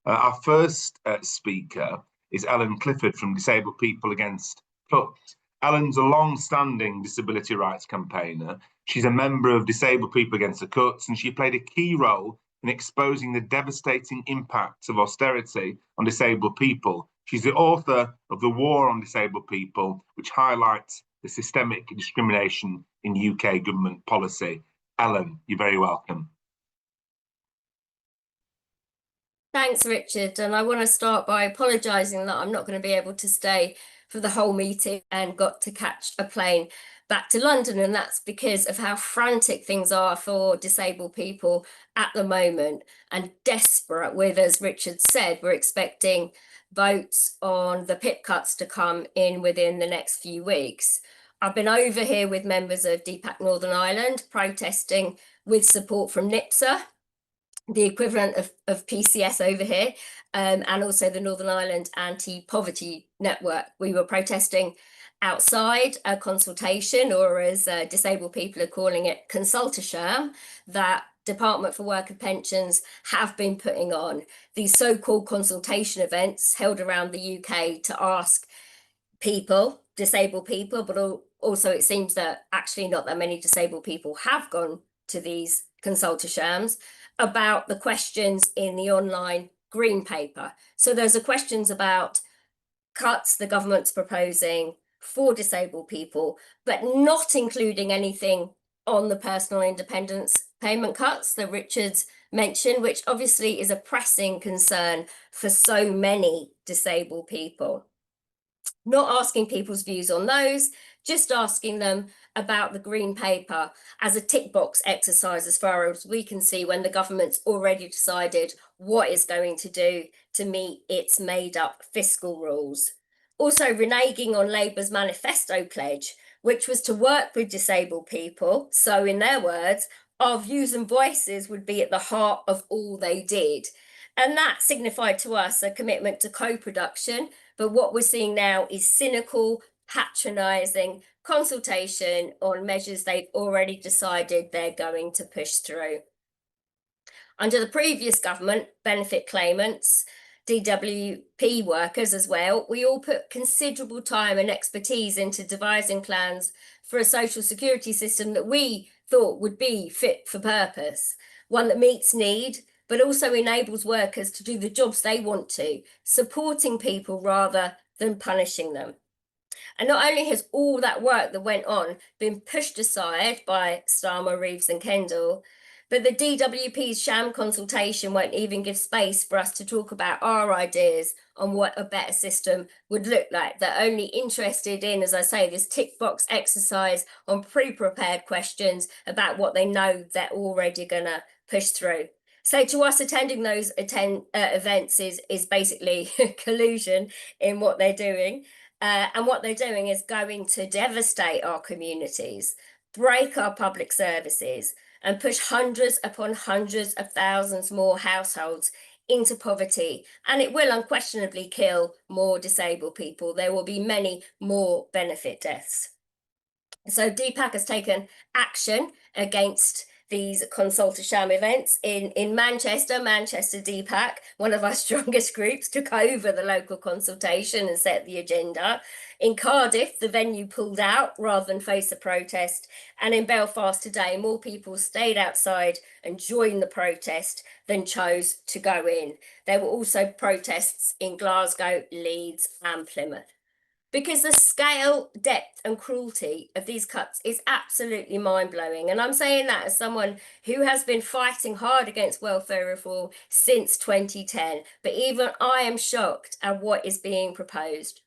Our first speaker is Clifford from Disabled People Against Cuts. Ellen's a long-standing disability rights campaigner. She's a member of Disabled People Against the Cuts, and she played a key role in exposing the devastating impacts of austerity on disabled people. She's the author of The War on Disabled People, which highlights the systemic discrimination in UK government policy. Ellen, you're very welcome. Thanks, Richard. And I want to start by apologising that I'm not going to be able to stay for the whole meeting and got to catch a plane back to London. And that's because of how frantic things are for disabled people at the moment and desperate with, as Richard said, we're expecting votes on the PIP cuts to come in within the next few weeks. I've been over here with members of DPAC Northern Ireland protesting with support from NIPSA, the equivalent of PCS over here, and also the Northern Ireland Anti-Poverty Network. We were protesting outside a consultation, or as disabled people are calling it, consultation, that Department for Work and Pensions have been putting on, these so-called consultation events held around the UK to ask people, disabled people, but also it seems that actually not that many disabled people have gone to these consultations, about the questions in the online green paper. So those are questions about cuts the government's proposing for disabled people, but not including anything on the personal independence payment cuts that Richard's mentioned, which obviously is a pressing concern for so many disabled people. Not asking people's views on those, just asking them about the green paper as a tick box exercise as far as we can see, when the government's already decided what it's going to do to meet its made up fiscal rules. Also reneging on Labour's manifesto pledge, which was to work with disabled people. So in their words, our views and voices would be at the heart of all they did. And that signified to us a commitment to co-production. But what we're seeing now is cynical, patronising consultation on measures they've already decided they're going to push through. Under the previous government, benefit claimants, DWP workers as well, we all put considerable time and expertise into devising plans for a social security system that we thought would be fit for purpose, one that meets need, but also enables workers to do the jobs they want to, supporting people rather than punishing them. And not only has all that work that went on been pushed aside by Starmer, Reeves and Kendall, but the DWP's sham consultation won't even give space for us to talk about our ideas on what a better system would look like. They're only interested in, as I say, this tick box exercise on pre-prepared questions about what they know they're already going to push through. So to us, attending those events is basically collusion in what they're doing. And what they're doing is going to devastate our communities, break our public services, and push hundreds upon hundreds of thousands more households into poverty. And it will unquestionably kill more disabled people. There will be many more benefit deaths. So DPAC has taken action against these consultation events in Manchester DPAC, one of our strongest groups, took over the local consultation and set the agenda. In Cardiff, the venue pulled out rather than face a protest. And in Belfast today, more people stayed outside and joined the protest than chose to go in. There were also protests in Glasgow, Leeds and Plymouth. Because the scale, depth and cruelty of these cuts is absolutely mind-blowing. And I'm saying that as someone who has been fighting hard against welfare reform since 2010. But even I am shocked at what is being proposed.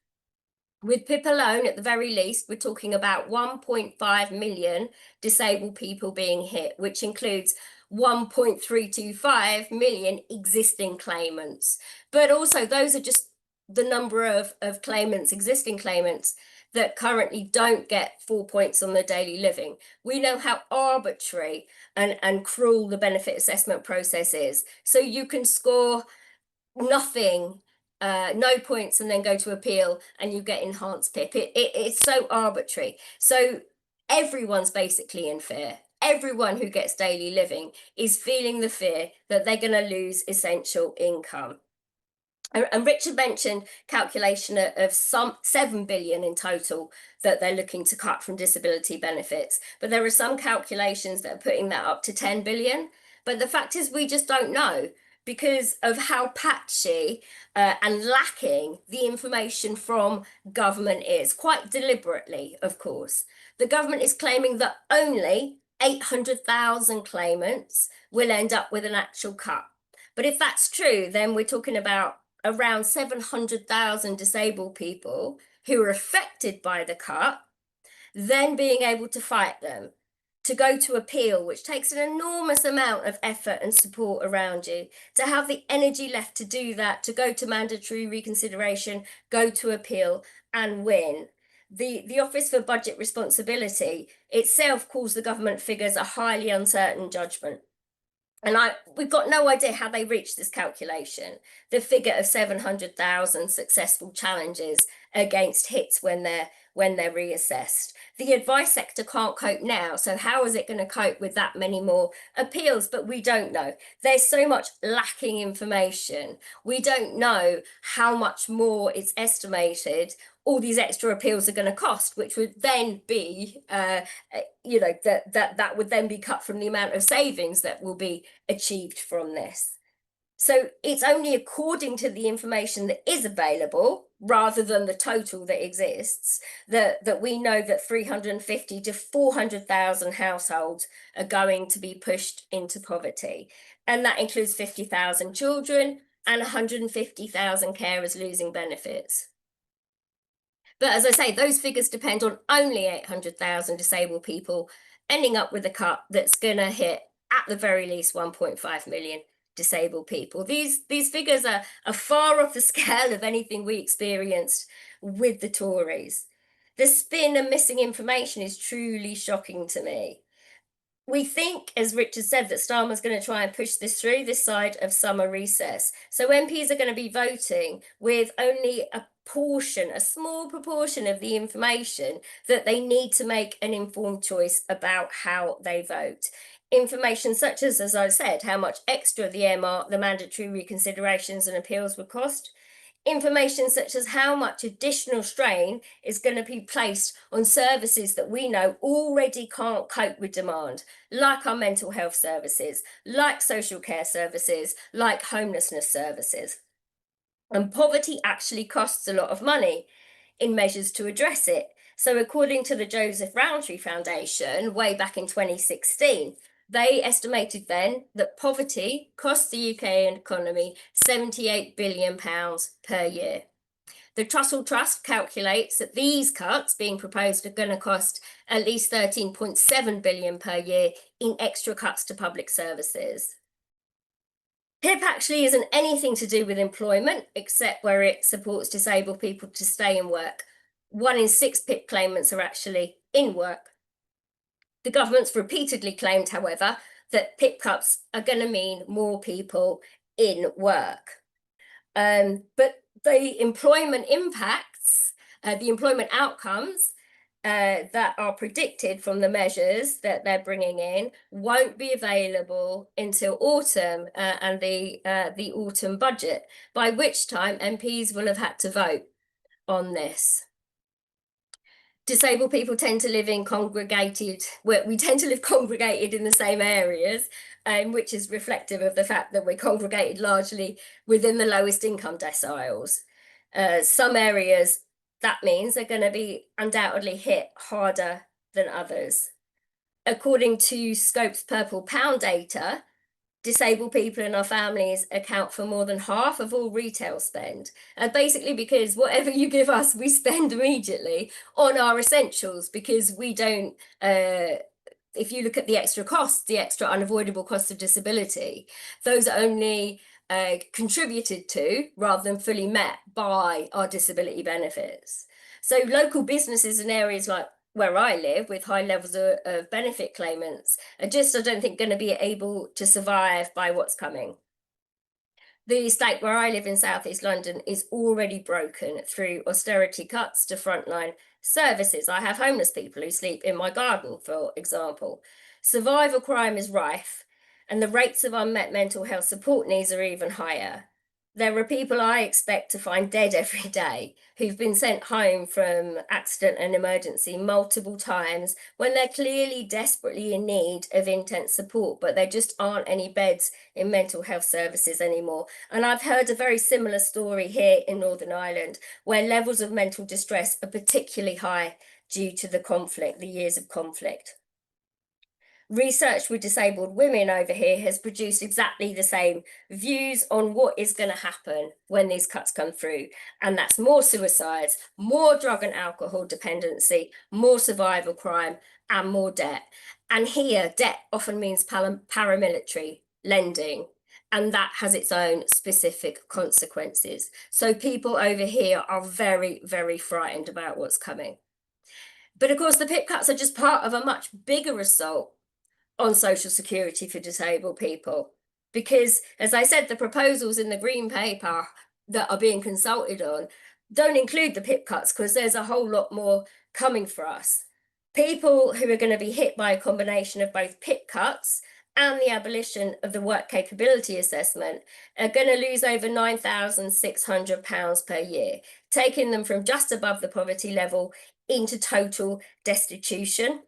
With PIP alone, at the very least, we're talking about 1.5 million disabled people being hit, which includes 1.325 million existing claimants. But also those are just the number of claimants, existing claimants, that currently don't get 4 points on their daily living. We know how arbitrary and cruel the benefit assessment process is. So you can score nothing, no points, and then go to appeal and you get enhanced PIP. It's so arbitrary. So everyone's basically in fear. Everyone who gets daily living is feeling the fear that they're going to lose essential income. And Richard mentioned calculation of some 7 billion in total that they're looking to cut from disability benefits. But there are some calculations that are putting that up to 10 billion. But the fact is, we just don't know because of how patchy and lacking the information from government is, quite deliberately, of course. The government is claiming that only 800,000 claimants will end up with an actual cut. But if that's true, then we're talking about around 700,000 disabled people who are affected by the cut, then being able to fight them, to go to appeal, which takes an enormous amount of effort and support around you, to have the energy left to do that, to go to mandatory reconsideration, go to appeal and win. The Office for Budget Responsibility itself calls the government figures a highly uncertain judgment. And we've got no idea how they reached this calculation. The figure of 700,000 successful challenges against hits when they're reassessed. The advice sector can't cope now, so how is it going to cope with that many more appeals? But we don't know. There's so much lacking information. We don't know how much more it's estimated all these extra appeals are going to cost, which would then be, that would then be cut from the amount of savings that will be achieved from this. So it's only according to the information that is available, rather than the total that exists, that we know that 350 to 400,000 households are going to be pushed into poverty. And that includes 50,000 children and 150,000 carers losing benefits. But as I say, those figures depend on only 800,000 disabled people ending up with a cut that's going to hit at the very least 1.5 million disabled people. These figures are far off the scale of anything we experienced with the Tories. The spin and missing information is truly shocking to me. We think, as Richard said, that Starmer's going to try and push this through this side of summer recess. So MPs are going to be voting with only a portion, a small proportion of the information that they need to make an informed choice about how they vote. Information such as I said, how much extra the MR, the mandatory reconsiderations and appeals would cost. Information such as how much additional strain is going to be placed on services that we know already can't cope with demand, like our mental health services, like social care services, like homelessness services. And poverty actually costs a lot of money in measures to address it. So according to the Joseph Rowntree Foundation, way back in 2016, they estimated then that poverty cost the UK economy £78 billion per year. The Trussell Trust calculates that these cuts being proposed are going to cost at least £13.7 billion per year in extra cuts to public services. PIP actually isn't anything to do with employment, except where it supports disabled people to stay in work. 1 in 6 PIP claimants are actually in work. The government's repeatedly claimed, however, that PIP cuts are going to mean more people in work. But the employment impacts, the employment outcomes that are predicted from the measures that they're bringing in won't be available until autumn and the autumn budget, by which time MPs will have had to vote on this. Disabled people tend to live in we tend to live congregated in the same areas, which is reflective of the fact that we're congregated largely within the lowest income deciles. Some areas, that means they're going to be undoubtedly hit harder than others. According to Scope's Purple Pound data, disabled people in our families account for more than half of all retail spend. Basically because whatever you give us, we spend immediately on our essentials, because we don't, if you look at the extra costs, the extra unavoidable costs of disability, those are only contributed to rather than fully met by our disability benefits. So local businesses in areas like where I live with high levels of benefit claimants are just, I don't think, going to be able to survive by what's coming. The estate where I live in Southeast London is already broken through austerity cuts to frontline services. I have homeless people who sleep in my garden, for example. Survival crime is rife, and the rates of unmet mental health support needs are even higher. There are people I expect to find dead every day who've been sent home from accident and emergency multiple times when they're clearly desperately in need of intense support, but there just aren't any beds in mental health services anymore. And I've heard a very similar story here in Northern Ireland, where levels of mental distress are particularly high due to the conflict, the years of conflict. Research with disabled women over here has produced exactly the same views on what is going to happen when these cuts come through. And that's more suicides, more drug and alcohol dependency, more survival crime, and more debt. And here, debt often means paramilitary lending, and that has its own specific consequences. So people over here are very, very frightened about what's coming. But of course, the PIP cuts are just part of a much bigger assault on social security for disabled people. Because, as I said, the proposals in the Green Paper that are being consulted on don't include the PIP cuts, because there's a whole lot more coming for us. People who are going to be hit by a combination of both PIP cuts and the abolition of the work capability assessment are going to lose over £9,600 per year, taking them from just above the poverty level into total destitution.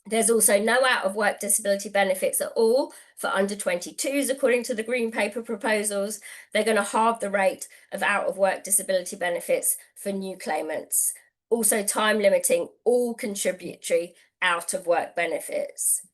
There's also no out of work disability benefits at all for under 22s, according to the Green Paper proposals. They're going to halve the rate of out of work disability benefits for new claimants. Also, time limiting all contributory out of work benefits.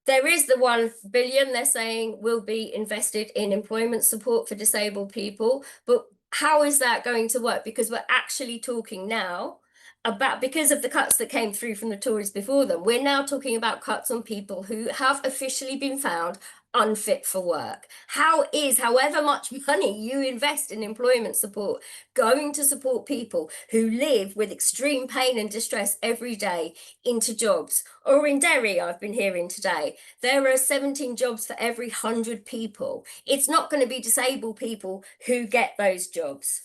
There is the 1 billion they're saying will be invested in employment support for disabled people, but how is that going to work? Because we're actually talking now about, because of the cuts that came through from the Tories before them, we're now talking about cuts on people who have officially been found unfit for work. How is, however much money you invest in employment support, going to support people who live with extreme pain and distress every day into jobs? Or in Derry, I've been hearing today, there are 17 jobs for every 100 people. It's not going to be disabled people who get those jobs.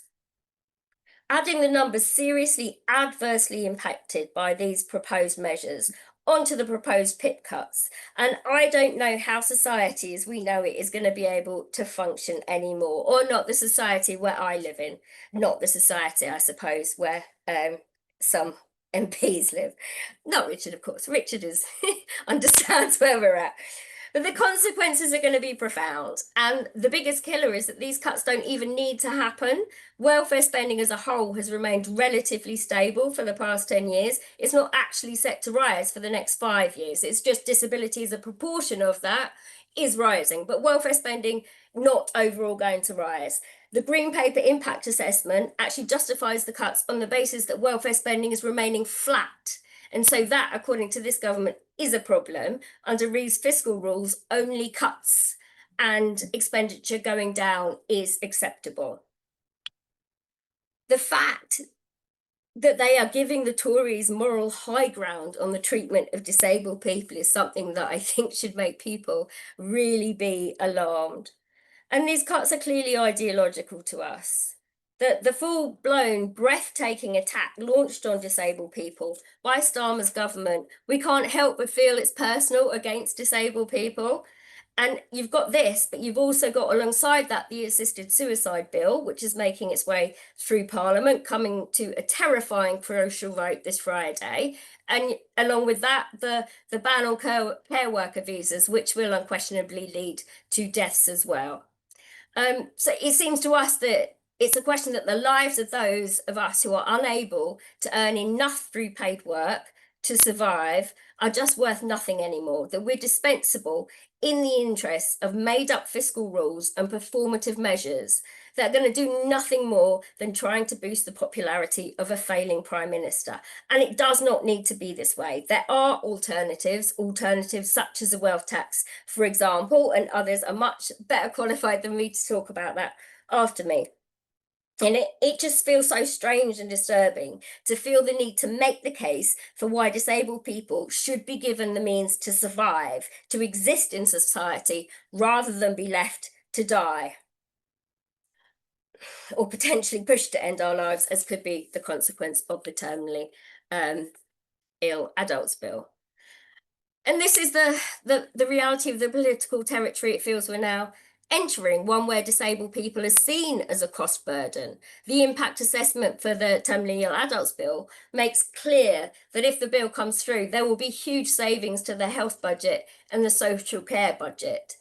Adding the numbers seriously adversely impacted by these proposed measures onto the proposed PIP cuts. And I don't know how society as we know it is going to be able to function anymore, or not the society where I live in, not the society, I suppose, where some MPs live. Not Richard, of course. Richard understands where we're at. But the consequences are going to be profound. And the biggest killer is that these cuts don't even need to happen. Welfare spending as a whole has remained relatively stable for the past 10 years. It's not actually set to rise for the next 5 years. It's just disability as a proportion of that is rising, but welfare spending not overall going to rise. The Green Paper impact assessment actually justifies the cuts on the basis that welfare spending is remaining flat. And so that, according to this government, is a problem. Under Reeve's fiscal rules, only cuts and expenditure going down is acceptable. The fact that they are giving the Tories moral high ground on the treatment of disabled people is something that I think should make people really be alarmed. And these cuts are clearly ideological to us. The full-blown, breathtaking attack launched on disabled people by Starmer's government, we can't help but feel it's personal against disabled people. And you've got this, but you've also got alongside that the assisted suicide bill, which is making its way through Parliament, coming to a terrifying crucial vote this Friday. And along with that, the ban on care worker visas, which will unquestionably lead to deaths as well. So it seems to us that it's a question that the lives of those of us who are unable to earn enough through paid work to survive are just worth nothing anymore, that we're dispensable in the interests of made up fiscal rules and performative measures that are going to do nothing more than trying to boost the popularity of a failing prime minister. And it does not need to be this way. There are alternatives such as a wealth tax, for example, and others are much better qualified than me to talk about that after me. And it just feels so strange and disturbing to feel the need to make the case for why disabled people should be given the means to survive, to exist in society, rather than be left to die, or potentially pushed to end our lives, as could be the consequence of the terminally ill adults bill. And this is the reality of the political territory it feels we're now entering, one where disabled people are seen as a cost burden. The impact assessment for the terminally ill adults bill makes clear that if the bill comes through, there will be huge savings to the health budget and the social care budget.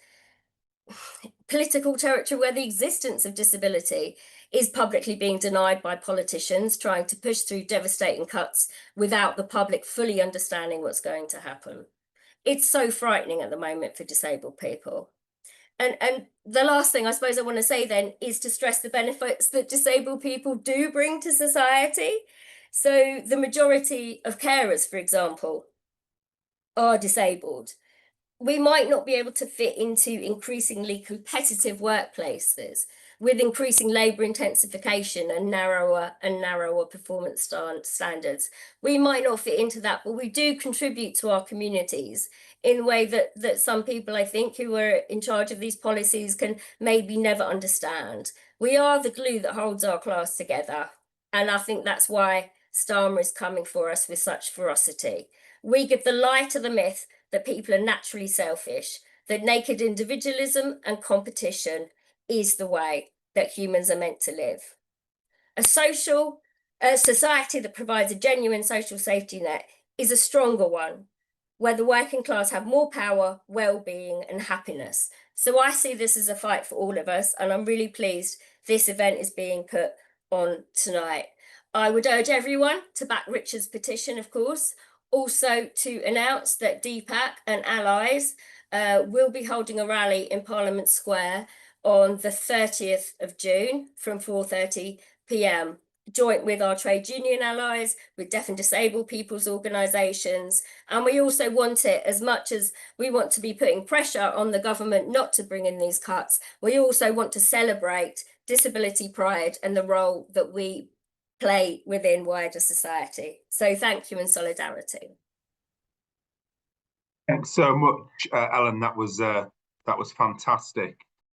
Political territory where the existence of disability is publicly being denied by politicians trying to push through devastating cuts without the public fully understanding what's going to happen. It's so frightening at the moment for disabled people. And the last thing I suppose I want to say then is to stress the benefits that disabled people do bring to society. So the majority of carers, for example, are disabled. We might not be able to fit into increasingly competitive workplaces with increasing labour intensification and narrower performance standards. We might not fit into that, but we do contribute to our communities in a way that some people, I think, who are in charge of these policies can maybe never understand. We are the glue that holds our class together. And I think that's why Starmer is coming for us with such ferocity. We give the lie to the myth that people are naturally selfish, that naked individualism and competition is the way that humans are meant to live. A society that provides a genuine social safety net is a stronger one, where the working class have more power, well-being and happiness. So I see this as a fight for all of us, and I'm really pleased this event is being put on tonight. I would urge everyone to back Richard's petition, of course, also to announce that DPAC and allies will be holding a rally in Parliament Square on the 30th of June from 4:30 p.m. joint with our trade union allies, with deaf and disabled people's organisations. And we also want it, as much as we want to be putting pressure on the government not to bring in these cuts, we also want to celebrate disability pride and the role that we play within wider society. So thank you and solidarity. Thanks so much, Ellen. That was fantastic.